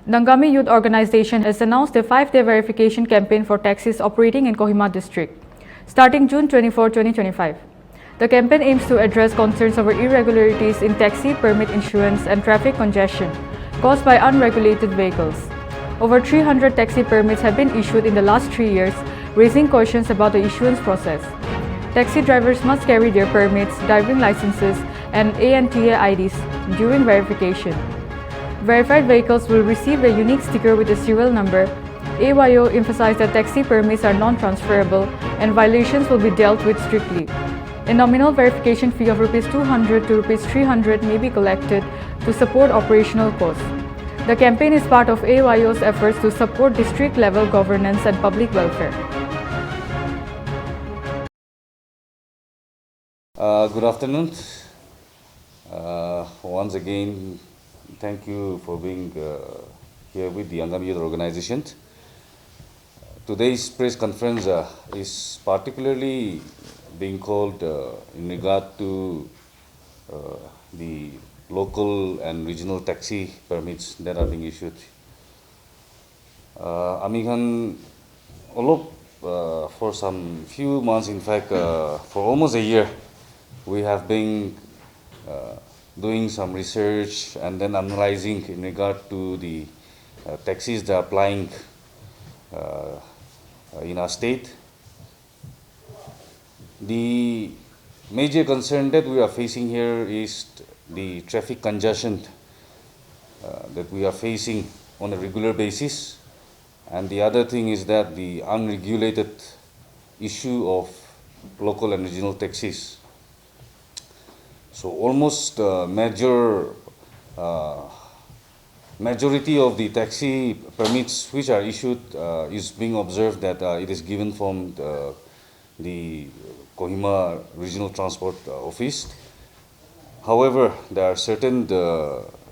The Angami Youth Organization has announced a 5-day verification campaign for taxis operating in Kohima district, starting June 24, 2025. The campaign aims to address concerns over irregularities in taxi permit issuance and traffic congestion caused by unregulated vehicles. Over 300 taxi permits have been issued in the last 3 years, raising questions about the issuance process. Taxi drivers must carry their permits, driving licenses, and ANTA IDs during verification. Verified vehicles will receive a unique sticker with a serial number. AYO emphasized that taxi permits are non-transferable and violations will be dealt with strictly. A nominal verification fee of Rs 200 to Rs 300 may be collected to support operational costs. The campaign is part of AYO's efforts to support district-level governance and public welfare. Good afternoon. Once again, thank you for being here with the Angami Youth Organization. Today's press conference is particularly being called in regard to the local and regional taxi permits that are being issued. Amikhan, for some few months, in fact, for almost a year, we have been doing some research and then analyzing in regard to the taxis that are applying in our state. The major concern that we are facing here is the traffic congestion that we are facing on a regular basis, and the other thing is that the unregulated issue of local and regional taxis. So almost majority of the taxi permits which are issued is being observed that it is given from the Kohima Regional Transport Office. However, there are certain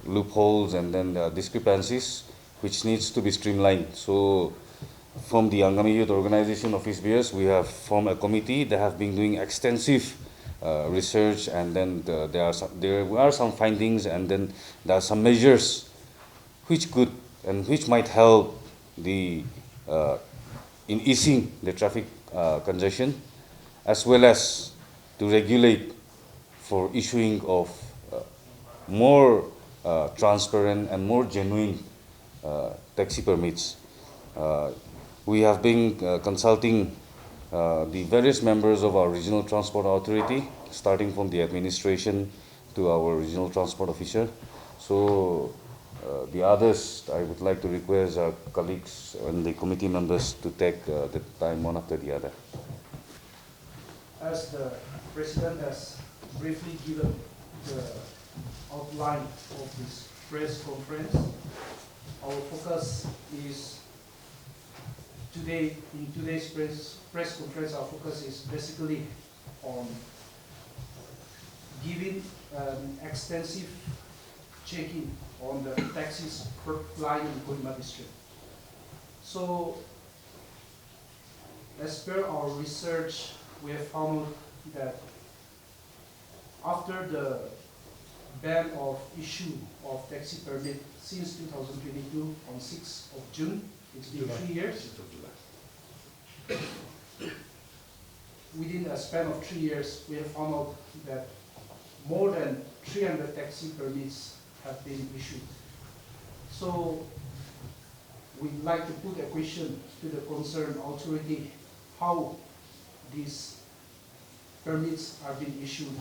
loopholes and then discrepancies which needs to be streamlined. So from the Angami Youth Organization office bears, we have formed a committee that have been doing extensive research, and then there are some findings, and then there are some measures which could and which might help in easing the traffic congestion, as well as to regulate for issuing of more transparent and more genuine taxi permits. We have been consulting the various members of our Regional Transport Authority, starting from the administration to our Regional Transport Officer. So the others, I would like to request our colleagues and the committee members to take the time one after the other. As the President has briefly given the outline of this press conference, our focus is today, in today's press conference, our focus is basically on giving an extensive checking on the taxis flying in Kohima district. So, as per our research, we have found that after the ban of issue of taxi permit since 2022 on 6th of June, it's been 3 years. Within a span of 3 years, we have found out that more than 300 taxi permits have been issued. So we'd like to put a question to the concerned authority how these permits are being issued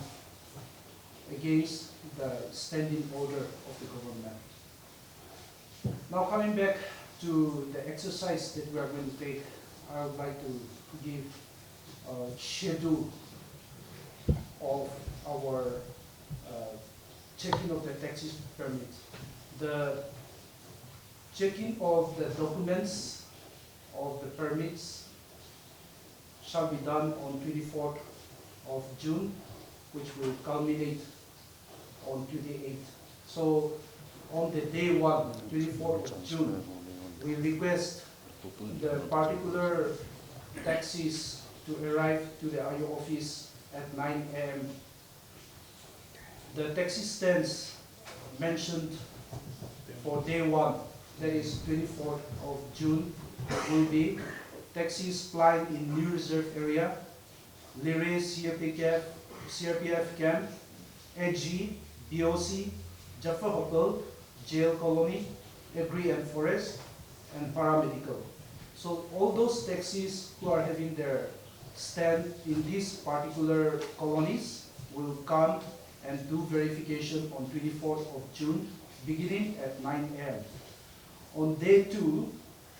against the standing order of the government. Now coming back to the exercise that we are going to take, I would like to give a schedule of our checking of the taxi permit. The checking of the documents of the permits shall be done on 24th of June, which will culminate on 28th. So on the day 1, 24th of June, we request the particular taxis to arrive to the IO office at 9 a.m. The taxi stands mentioned for day 1 that is 24th of June, will be taxis plying in New Reserve Area, Lire CRPF Camp, AG, BOC, Jaffa Hotel, Jail Colony, Agri and Forest, and Paramedical. So all those taxis who are having their stand in these particular colonies will come and do verification on 24th of June, beginning at 9 a.m. On day 2,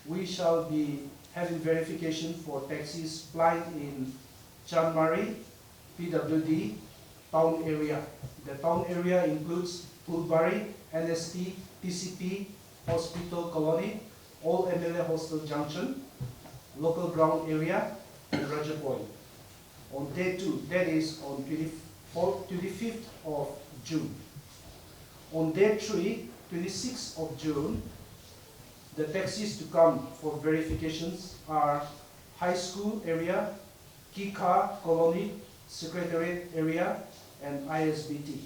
we shall be having verification for taxis plying in Chanmari, PWD, town area. The town area includes Pulbari, NST, PCP, Hospital Colony, All MLA Hostel Junction, local ground area, and Raja Point. On day 2, that is on 25th of June. On day 3, 26th of June, the taxis to come for verifications are High School area, Kika Colony, Secretariat area, and ISBT.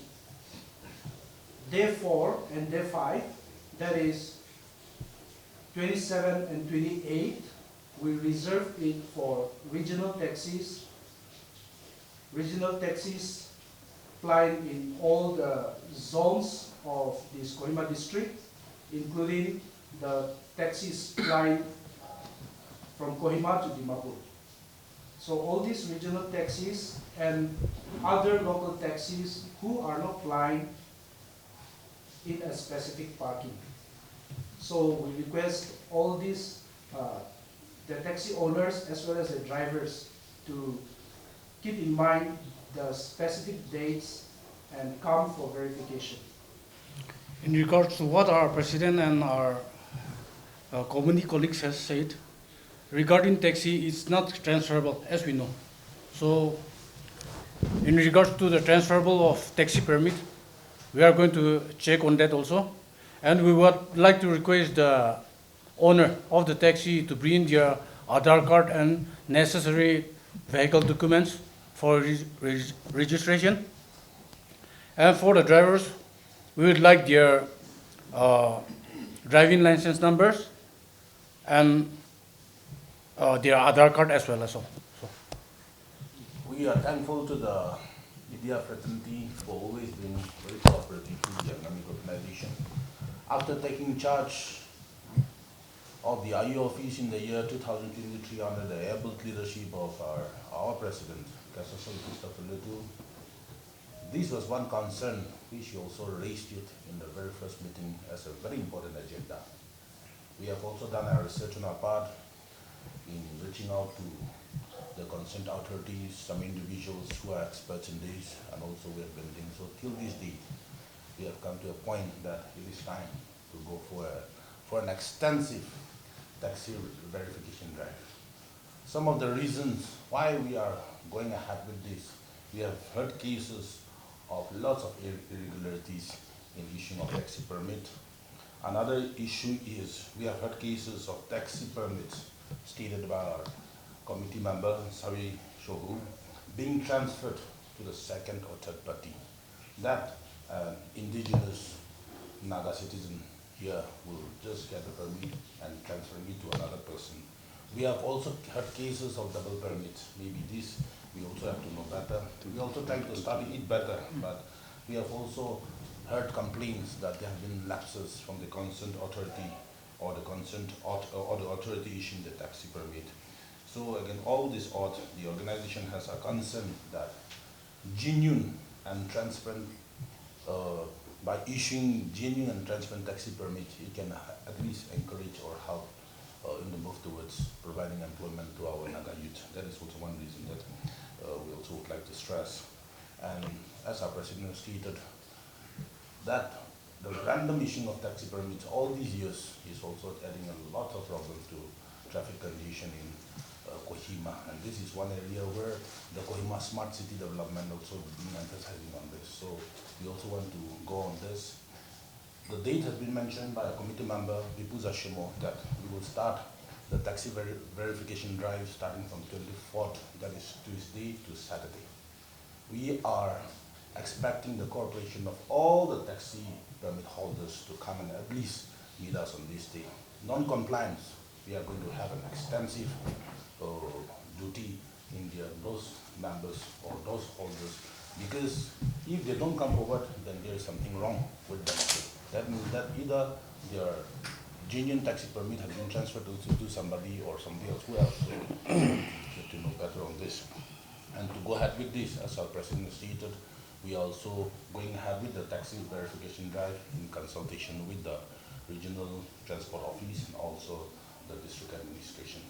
Day 4 and day 5, that is 27 and 28, we reserve it for regional taxis plying in all the zones of this Kohima district, including the taxis plying from Kohima to Dimapur. So all these regional taxis and other local taxis who are not plying in a specific parking. So we request all these, the taxi owners as well as the drivers to keep in mind the specific dates and come for verification. In regards to what our president and our community colleagues has said, regarding taxi, it's not transferable, as we know. So, in regards to the transferable of taxi permit, we are going to check on that also. And we would like to request the owner of the taxi to bring their Aadhaar card and necessary vehicle documents for registration. And for the drivers, we would like their driving license numbers and their Aadhaar card as well as all. So. We are thankful to the media fraternity for always being very cooperative with the Angami Youth Organization. After taking charge of the IU office in the year 2023 under the able leadership of our president, Christopher Letu, this was one concern which he also raised it in the very first meeting as a very important agenda. We have also done our research on our part in reaching out to the concerned authorities, some individuals who are experts in this, and also we have been doing so till this day. We have come to a point that it is time to go for an extensive taxi verification drive. Some of the reasons why we are going ahead with this, we have heard cases of lots of irregularities in issuing of taxi permit. Another issue is we have heard cases of taxi permits stated by our committee member, Savi Shohu, being transferred to the second or third party. That indigenous Naga citizen here will just get the permit and transfer it to another person. We have also heard cases of double permits. Maybe this we also have to know better. We also try to study it better, but we have also heard complaints that there have been lapses from the concerned authority or the concerned or the authority issuing the taxi permit. So again, all this ought, the organization has a concern that genuine and transparent, by issuing genuine and transparent taxi permit, it can at least encourage or help in the move towards providing employment to our Naga youth. That is also one reason that we also would like to stress. And as our president stated, that the random issuing of taxi permits all these years is also adding a lot of problems to traffic condition in Kohima. And this is one area where the Kohima Smart City Development also been emphasizing on this. So we also want to go on this. The date has been mentioned by a committee member, Bipu Zashimo, that we will start the taxi verification drive starting from 24th, that is Tuesday to Saturday. We are expecting the cooperation of all the taxi permit holders to come and at least meet us on this day. Non-compliance, we are going to have an extensive duty in those members or those holders, because if they don't come forward, then there is something wrong with them. That means that either their genuine taxi permit has been transferred to somebody or somebody else. Who else will get to know better on this? And to go ahead with this, as our president stated, we are also going ahead with the taxi verification drive in consultation with the regional transport office and also the district administration.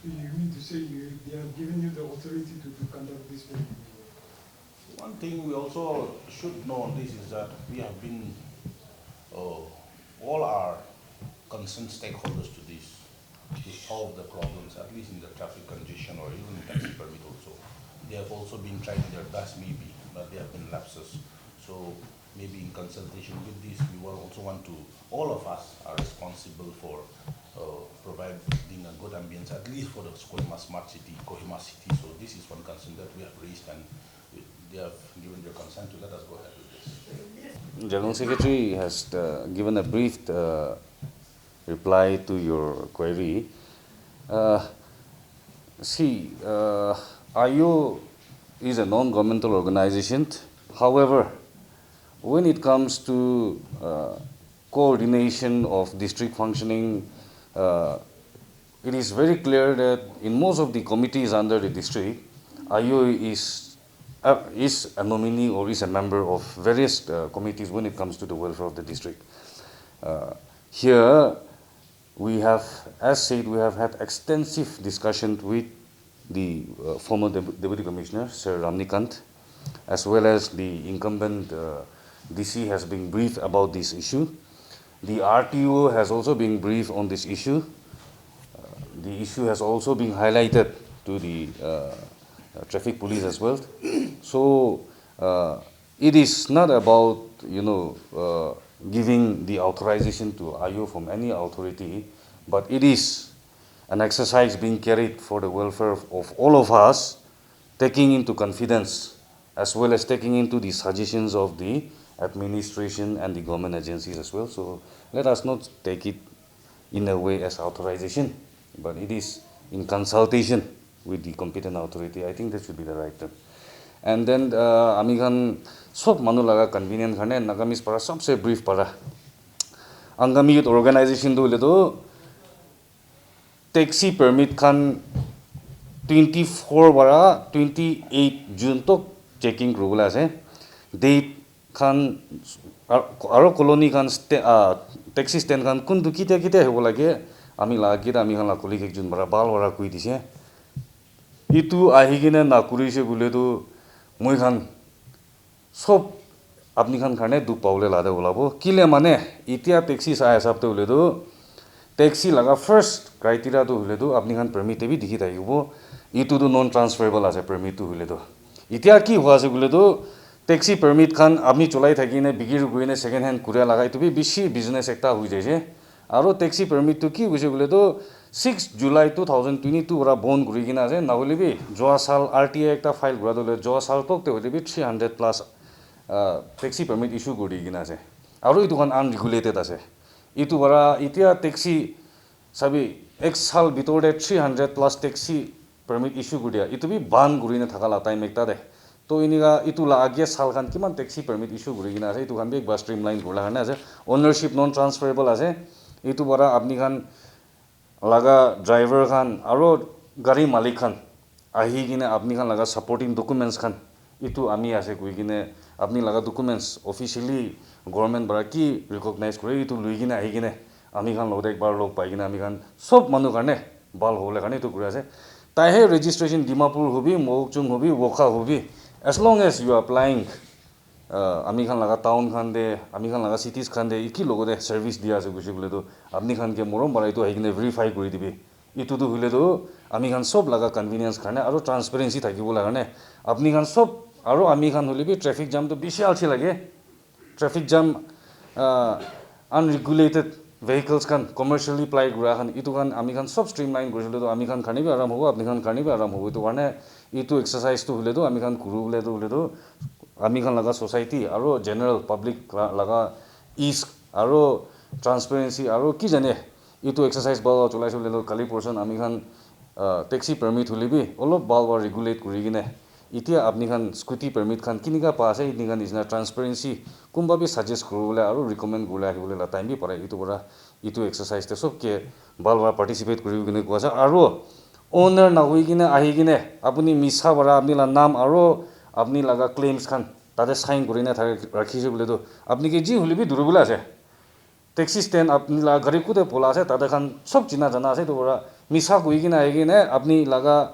So you mean to say they have given you the authority to conduct this verification? One thing we also should know on this is that we have been, all our concerned stakeholders to this, to solve the problems, at least in the traffic congestion or even in taxi permit also. They have also been trying their best maybe, but there have been lapses. So maybe in consultation with this, we will also want to, all of us are responsible for providing a good ambience, at least for the Kohima smart city, Kohima city. So this is one concern that we have raised, and they have given their consent to let us go ahead with this. General Secretary has given a brief reply to your query. IU is a non-governmental organization. However, when it comes to coordination of district functioning, it is very clear that in most of the committees under the district, IU is a nominee or is a member of various committees when it comes to the welfare of the district. Here, we have, as said, we have had extensive discussion with the former Deputy Commissioner, Sir Ramnikant, as well as the incumbent DC has been briefed about this issue. The RTO has also been briefed on this issue. The issue has also been highlighted to the traffic police as well. So it is not about, giving the authorization to IU from any authority, but it is an exercise being carried for the welfare of all of us, taking into confidence as well as taking into the suggestions of the administration and the government agencies as well. So let us not take it in a way as authorization, but it is in consultation with the competent authority. I think that should be the right term. And then Amigan sob manulaga convenient khane Nagamis para sabse brief para Angami Youth Organization do ledo taxi permit khan 24 bara 28 June to checking rule ase date khan aro colony khan taxi stand khan kun du kite hobo lage ami lagi ami khan la colleague ekjon bara bal wara koi dise itu ahigine na kurise bule to moi khan sob apni khan khane du paule lade olabo kile mane itia taxi sa hisab te hole do taxi laga first criteria to hole do apni khan permit te bi dikhi thaibo itu do non transferable ase permit to hole do itia ki hoa ase bole do taxi permit khan apni cholai thakine bigir goine second hand kuria lagai to bi bishi business ekta hui jai je aro taxi permit to ki hoise bole do 6 July 2022 ora bon guri gina ase na hole bi joa sal RTA ekta file gura dole joa sal tok te hole bi 300 plus taxi permit issue guri gina ase aro itu kan unregulated ase itu bara itia taxi sabi ek sal bitor de 300 plus taxi permit issue guria itu bi ban guri na thakala time ekta de to iniga itu la agia sal khan kiman taxi permit issue guri gina ase itu kan bi ek ba streamline gula khan ase ownership non transferable ase itu bara apni khan laga driver khan aro gari malik khan ahi gine apni khan laga supporting documents khan itu ami ase koi gine apni laga documents officially government bara ki recognize kore itu lui gine ahi gine ami khan lode ekbar log pai gine ami khan sob manu karne bal hole karne itu kure ase tai he registration Dimapur hobi Mokchung hobi Wokha hobi as long as you are applying ami khan laga town khan de ami khan laga cities khan de iki logo de service dia ase gusi bole to apni khan ke morom bara itu ahi gine verify kori dibe itu to hule to ami khan sob laga convenience karne aro transparency thakibo lagane apni khan sob aro ami khan hole bi traffic jam to bishal chi lage traffic jam unregulated vehicles khan commercially ply gura khan itu khan ami khan sob streamline gorisile to ami khan khani bi aram hobo apni khan khani bi aram hobo to karne itu exercise to hule to ami khan kuru hule to ami khan laga society aro general public laga ease aro transparency aro ki jane itu exercise bal cholai chole lo kali portion ami khan taxi permit hulibi olop bal war regulate kuri gine itia apni khan scooty permit khan kinika pa ase ini khan isna transparency kumba bi suggest kurule aro recommend gula hibule la time bi pare itu bora itu exercise te sob ke bal war participate kuri gine ko asa aro owner na hui gine ahi gine apni misa bora apni la nam aro apni laga claims khan tade sign kurina rakhi je bole to apni ke ji hulibi durubula ase taxi stand apni la gari kude pola ase tade khan sob china jana ase to bora misa hui gine ahi gine apni laga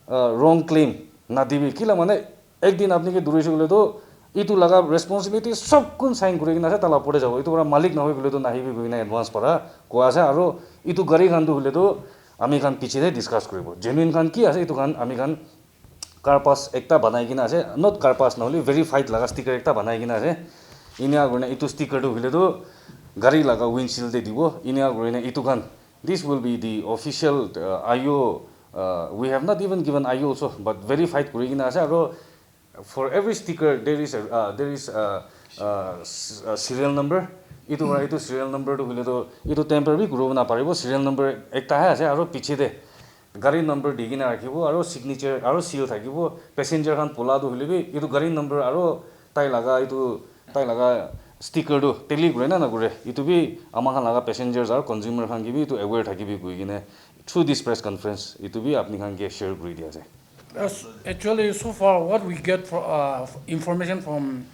wrong claim na dibi kila mane ek din apni ke duri bole to itu laga responsibility sob kun sign kuri gine ase tala pore jabo itu bora malik na hoi bole to nahi bi gine advance para ko ase aro itu gari khan to hule to ami khan piche de discuss koribo genuine khan ki ase itu khan ami khan car pass ekta banai gina ase not car pass na holi verified laga sticker ekta banai gina ase inia gorna itu sticker to hule to gari laga windshield de dibo inia gorna itu khan this will be the official IO we have not even given IO also but verified kuri gina ase aro for every sticker there is a serial number itu bora itu serial number to hule to itu temporary grow na paribo serial number ekta hai ase aro piche de gari number digina rakhibo aro signature aro seal thakibo passenger khan pola do hulebi itu gari number aro tai laga sticker do teli gure na gure itu bi ama khan laga passengers aro consumer khan gi bi itu aware thakibi gui gine through this press conference itu bi apni khan ge share kuri dia ase Actually, so far, what we get for, information from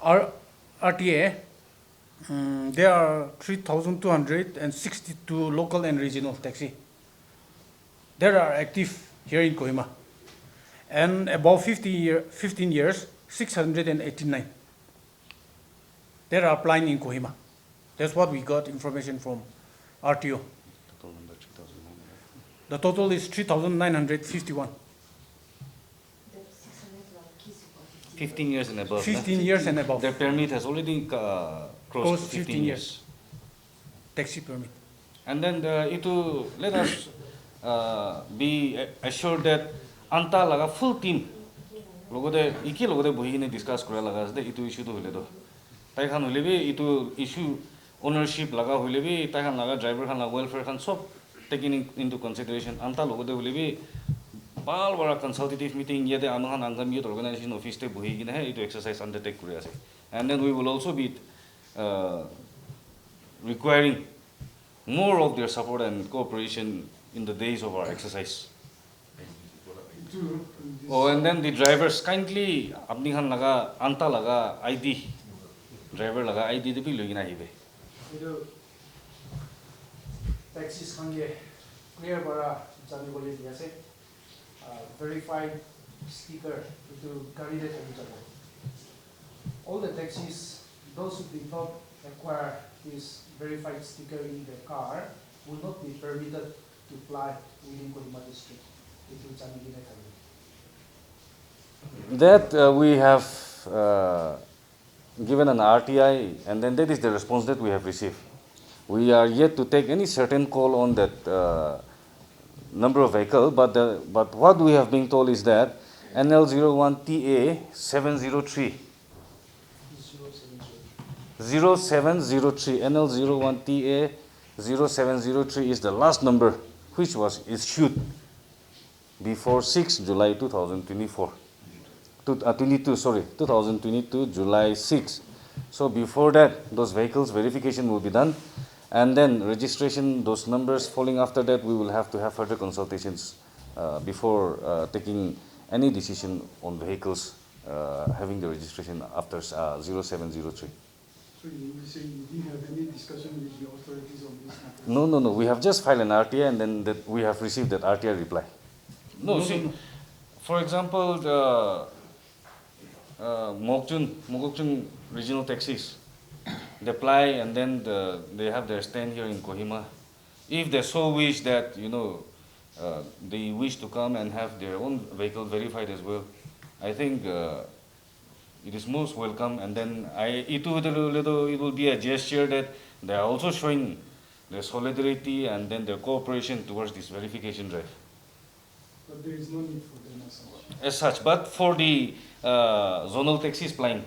our RTA, there are 3,262 local and regional taxi. That are active here in Kohima. And above 15 years, 689. That are applying in Kohima. That's what we got information from RTO. The total is 3,951. 15 years and above 15 years and above. their permit has already crossed 15 years Taxi permit. and then itu let us be assured that anta laga full team logode iki logode bohi kine discuss kora laga ase itu issue to hule do tai khan hule bi itu issue ownership laga hule bi tai khan laga driver khan laga welfare khan sob taking into consideration anta logode hule bi bal bora consultative meeting yede amhan Angami Youth Organization office te bohi kine hai itu exercise undertake kuri ase and then we will also be requiring more of their support and cooperation in the days of our exercise. Oh, and then the drivers kindly apni khan laga anta laga ID driver laga ID de bi logina hibe itu taxis khan ge clear bara jani bole dia ase verified sticker itu gari de thaki jabo all the taxis those who did not acquire this verified sticker in their car will not be permitted to fly within Kohima district. that we have given an RTI and then that is the response that we have received. We are yet to take any certain call on that number of vehicle but what we have been told is that NL01TA 703 0703 NL01TA 0703 is the last number which was issued before 6 July 2022 July 6. So before that those vehicles verification will be done and then registration those numbers falling after that we will have to have further consultations before taking any decision on vehicles having the registration after 0703. So you say you didn't have any discussion with the authorities on this matter? No. We have just filed an RTI and then that we have received that RTI reply. No. For example, the Mokokchung regional taxis, they apply and then they have their stand here in Kohima. If they so wish that, they wish to come and have their own vehicle verified as well, I think it is most welcome and then it will be a gesture that they are also showing their solidarity and then their cooperation towards this verification drive. But there is no need for them as such. As such, but for the zonal taxis plying,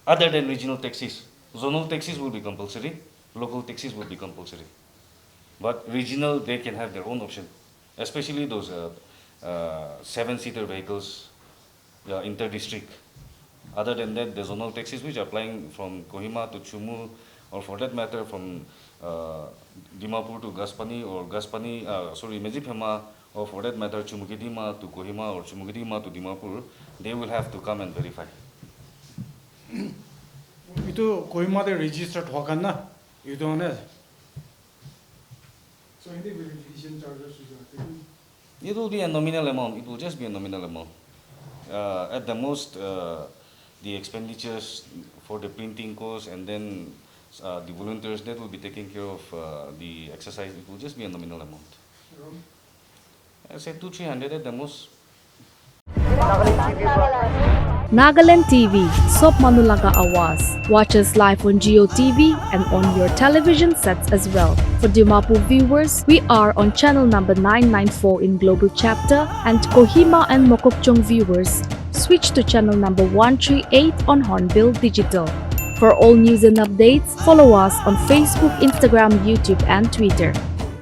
other than regional taxis. Zonal taxis will be compulsory, local taxis will be compulsory. But regional, they can have their own option, especially those 7-seater vehicles, inter-district. Other than that, the zonal taxis which are applying from Kohima to Chumul, or for that matter from Dimapur to Gaspani, or Mejipema, or for that matter Chumukidima to Kohima, or Chumukidima to Dimapur, they will have to come and verify. Itu Kohima they registered Wakana, you don't know. So any verification charges is taken? It will be a nominal amount. It will just be a nominal amount. At the most, the expenditures for the printing costs and then the volunteers, that will be taking care of the exercise. It will just be a nominal amount. I say 200-300 at the most. Nagaland TV, Sop Manulaga Awas. Watch us live on Geo TV and on your television sets as well. For Dimapur viewers, we are on channel number 994 in Global Chapter, and Kohima and Mokokchung viewers, switch to channel number 138 on Hornbill Digital. For all news and updates, follow us on Facebook, Instagram, YouTube, and Twitter.